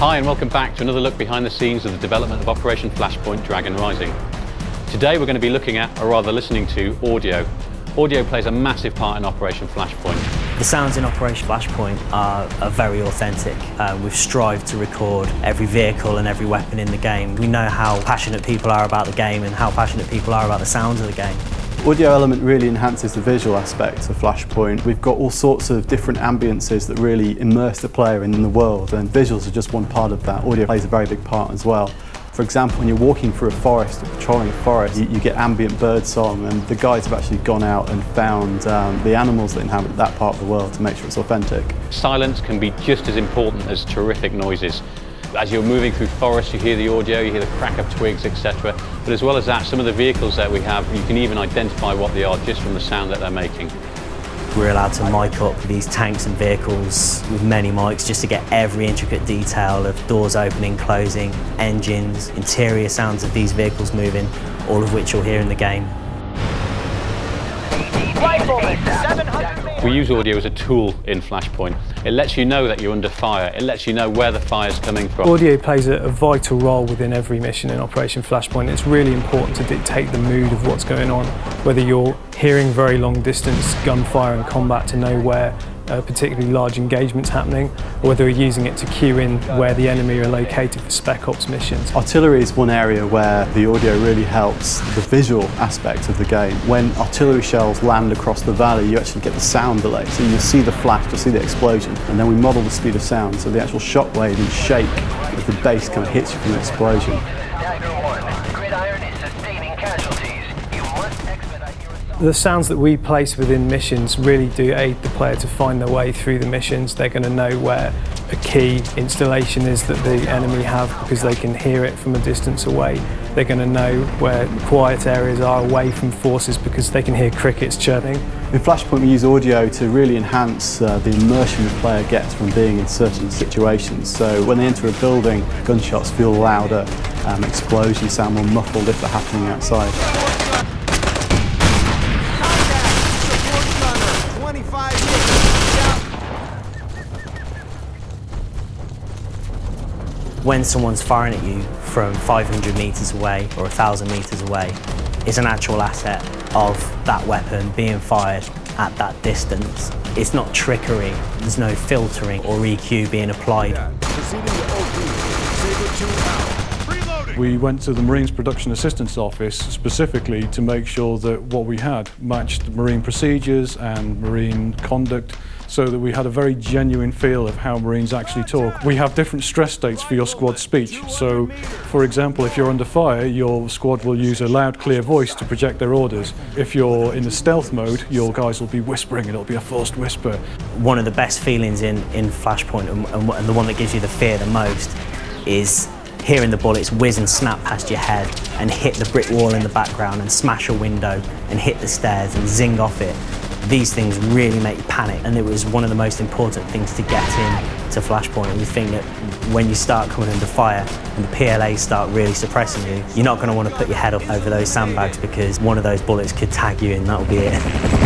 Hi and welcome back to another look behind the scenes of the development of Operation Flashpoint Dragon Rising. Today we're going to be looking at, or rather listening to, audio. Audio plays a massive part in Operation Flashpoint. The sounds in Operation Flashpoint are very authentic. We've strived to record every vehicle and every weapon in the game. We know how passionate people are about the game and how passionate people are about the sounds of the game. Audio element really enhances the visual aspect of Flashpoint. We've got all sorts of different ambiences that really immerse the player in the world, and visuals are just one part of that. Audio plays a very big part as well. For example, when you're walking through a forest or patrolling a forest, you get ambient bird song, and the guys have actually gone out and found the animals that inhabit that part of the world to make sure it's authentic. Silence can be just as important as terrific noises. As you're moving through forests, you hear the audio, you hear the crack of twigs, etc. But as well as that, some of the vehicles that we have, you can even identify what they are just from the sound that they're making. We're allowed to mic up these tanks and vehicles with many mics just to get every intricate detail of doors opening, closing, engines, interior sounds of these vehicles moving, all of which you'll hear in the game. We use audio as a tool in Flashpoint. It lets you know that you're under fire. It lets you know where the fire's coming from. Audio plays a vital role within every mission in Operation Flashpoint. It's really important to dictate the mood of what's going on, whether you're hearing very long distance gunfire and combat to know where particularly large engagements happening, or whether you're using it to cue in where the enemy are located for spec ops missions. Artillery is one area where the audio really helps the visual aspect of the game. When artillery shells land across the valley, you actually get the sound delay. So you'll see the flash, you'll see the explosion, and then we model the speed of sound, so the actual shockwave and shake as the bass kind of hits you from the explosion. The sounds that we place within missions really do aid the player to find their way through the missions. They're going to know where a key installation is that the enemy have because they can hear it from a distance away. They're going to know where quiet areas are away from forces because they can hear crickets chirping. In Flashpoint we use audio to really enhance the immersion the player gets from being in certain situations. So when they enter a building, gunshots feel louder, explosions sound more muffled if they're happening outside. When someone's firing at you from 500 metres away or 1,000 metres away, it's an actual asset of that weapon being fired at that distance. It's not trickery, there's no filtering or EQ being applied. We went to the Marines Production Assistance Office specifically to make sure that what we had matched Marine procedures and Marine conduct, so that we had a very genuine feel of how Marines actually talk. We have different stress states for your squad speech. So, for example, if you're under fire, your squad will use a loud, clear voice to project their orders. If you're in the stealth mode, your guys will be whispering, and it'll be a forced whisper. One of the best feelings in Flashpoint, and the one that gives you the fear the most, is hearing the bullets whiz and snap past your head and hit the brick wall in the background and smash a window and hit the stairs and zing off it. These things really make you panic, and it was one of the most important things to get into Flashpoint. And you think that when you start coming under fire and the PLAs start really suppressing you, you're not going to want to put your head up over those sandbags because one of those bullets could tag you and that'll be it.